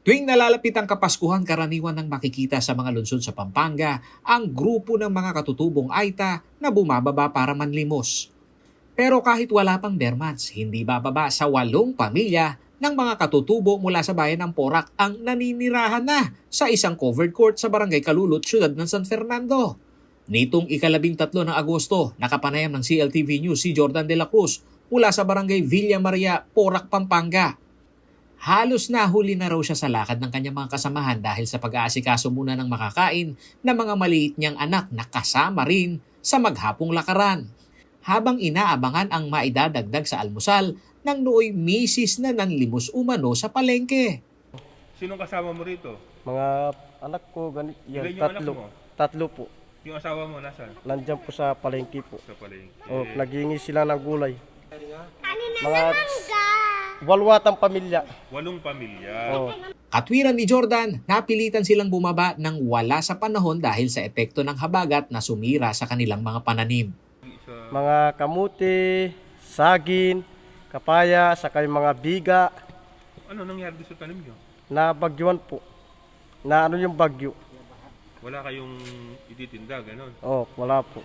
Tuwing nalalapit ang Kapaskuhan, karaniwan nang makikita sa mga lungsod sa Pampanga ang grupo ng mga katutubong Aita na bumababa para manlimos. Pero kahit wala pang bare months, hindi bababa sa 8 pamilya ng mga katutubo mula sa bayan ng Porac ang naninirahan na sa isang covered court sa Barangay Kalulot, siyudad ng San Fernando. Nitong ika-13 ng Agosto, nakapanayam ng CLTV News si Jordan de la Cruz mula sa Barangay Villa Maria, Porac, Pampanga. Halos nahuli na raw siya sa lakad ng kanyang mga kasamahan dahil sa pag-aasikaso muna ng makakain ng mga maliit niyang anak na kasama rin sa maghapong lakaran. Habang inaabangan ang maidadagdag sa almusal ng nooy misis na nanlimos umano sa palengke. Sinong kasama mo rito? Mga anak ko, yan, Ilan yung anak mo? Tatlo po. Yung asawa mo, nasaan? Nandyan po sa palengke po. Sa palengke. O, naghingi sila ng gulay. Mga walwatang pamilya. 8 pamilya. O, Katwiran ni Jordan, napilitan silang bumaba ng wala sa panahon dahil sa epekto ng habagat na sumira sa kanilang mga pananim. mga kamuti, saging, kapaya, saka yung mga biga, Ano nangyari sa tanim nyo? na bagyuan po. Na ano yung bagyo. Wala kayong ititinda, gano'n. O, wala po.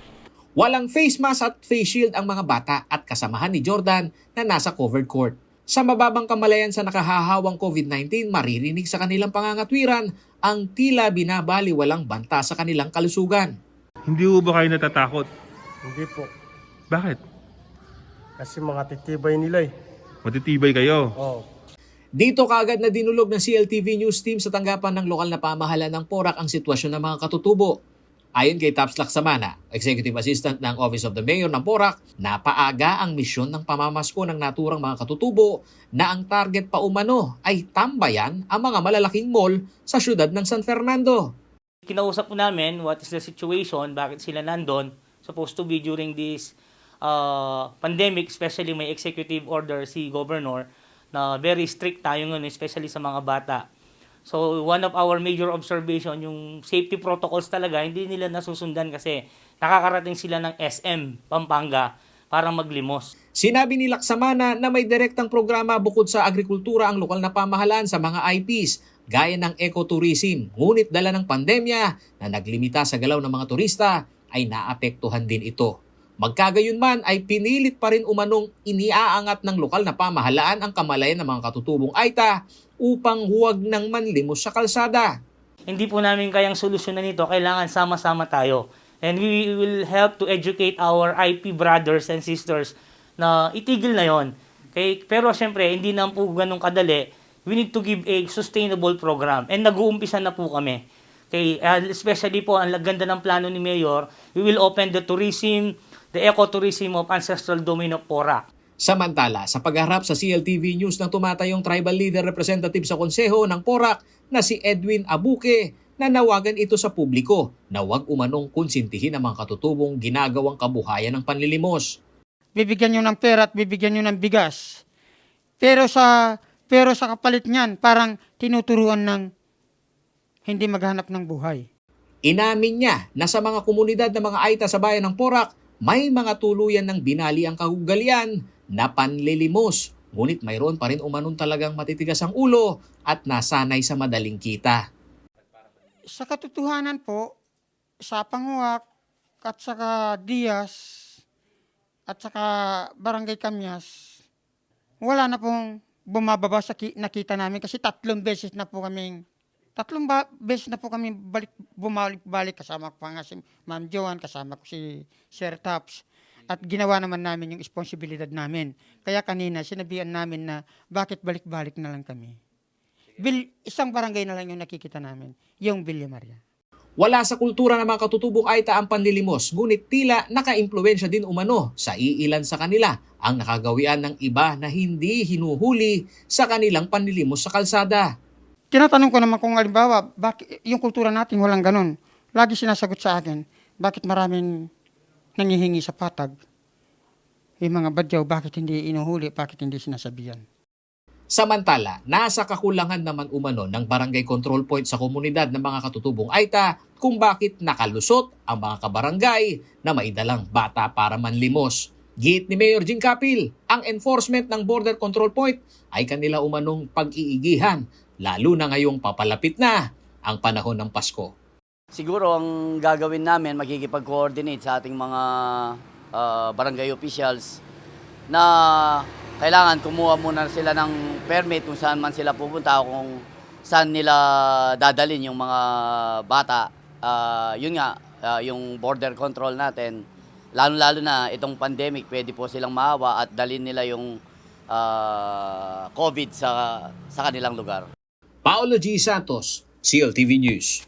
Walang face mask at face shield ang mga bata at kasamahan ni Jordan na nasa covered court. Sa mababang kamalayan sa nakahahawang COVID-19, maririnig sa kanilang pangangatwiran ang tila binabaliwalang banta sa kanilang kalusugan. Hindi ho ba kayo natatakot? Hindi po. Bakit? Kasi mga titibay nila eh. Matitibay kayo. O, Dito kaagad na dinulog ng CLTV News team sa tanggapan ng lokal na pamahalaan ng Porac ang sitwasyon ng mga katutubo. Ayon kay Taps Laksamana, Executive Assistant ng Office of the Mayor ng Porac, napaaga ang misyon ng pamamasko ng naturang mga katutubo na ang target pa umano ay tambayan ang mga malalaking mall sa siyudad ng San Fernando. Kinausap po namin what is the situation, bakit sila nandun, supposed to be during this pandemic, especially may executive order si Governor na very strict tayo ngayon, especially sa mga bata. So one of our major observation, yung safety protocols talaga, hindi nila nasusundan kasi nakakarating sila ng SM, Pampanga, para maglimos. Sinabi ni Laksamana na may direktang programa bukod sa agrikultura ang lokal na pamahalaan sa mga IPs gaya ng ecotourism. Ngunit dala ng pandemya na naglimita sa galaw ng mga turista ay naapektuhan din ito. Magkagayunman ay pinilit pa rin umanong iniaangat ng lokal na pamahalaan ang kamalayan ng mga katutubong Aita upang huwag nang manlimos sa kalsada. Hindi po namin kayang solusyonan nito, kailangan sama-sama tayo. And we will help to educate our IP brothers and sisters na itigil na yon. Okay? Pero syempre, hindi na po ganun kadali. We need to give a sustainable program. And nag-uumpisa na po kami. Okay? Especially po, ang ganda ng plano ni Mayor, we will open the tourism, the ecotourism of ancestral domain of Porac. Samantala, sa pagharap sa CLTV News ng tumatayong tribal leader representative sa konseho ng Porac na si Edwin Abuque, nanawagan ito sa publiko na huwag umanong konsintihin ang mga katutubong ginagawang kabuhayan ng panlilimos. Bibigyan nyo ng pera at bibigyan nyo ng bigas. Pero sa kapalit niyan, parang tinuturuan ng hindi maghanap ng buhay. Inamin niya na sa mga komunidad ng mga Aita sa bayan ng Porac, may mga tuluyan ng binali ang kahugalian na panlilimos. Ngunit mayroon pa rin umanon talagang matitigas ang ulo at nasanay sa madaling kita. Sa katotohanan po, sa Panguak at saka Diaz at saka Barangay Kamyas, wala na pong bumababa sa nakita namin kasi tatlong beses na po kami bumalik kasama ko pa nga si Ma'am Joan, kasama ko si Sir Taps. At ginawa naman namin yung responsibilidad namin. Kaya kanina sinabihan namin na bakit balik-balik na lang kami. Isang barangay na lang yung nakikita namin, yung Villa Maria. Wala sa kultura ng mga katutubong Aita ang panlilimos, ngunit tila naka-impluwensya din umano sa iilan sa kanila ang nakagawian ng iba na hindi hinuhuli sa kanilang panlilimos sa kalsada. Tinatanong ko naman kung halimbawa, bakit yung kultura natin walang ganun. Lagi sinasagot sa akin, bakit maraming nangihingi sa patag? Yung mga badyaw, bakit hindi inuhuli, bakit hindi sinasabihan? Samantala, nasa kakulangan naman umano ng barangay control point sa komunidad ng mga katutubong Aita kung bakit nakalusot ang mga kabarangay na maidalang bata para manlimos. Git ni Mayor Jing Capil, ang enforcement ng border control point ay kanila umanong pag-iigihan lalo na ngayong papalapit na ang panahon ng Pasko. Siguro ang gagawin namin, magkikipag-coordinate sa ating mga barangay officials na kailangan kumuha muna sila ng permit kung saan man sila pupunta o kung saan nila dadalhin yung mga bata. Yun nga, yung border control natin, lalo-lalo na itong pandemic, pwede po silang maawa at dalhin nila yung COVID sa kanilang lugar. Paolo G. Santos, CLTV News.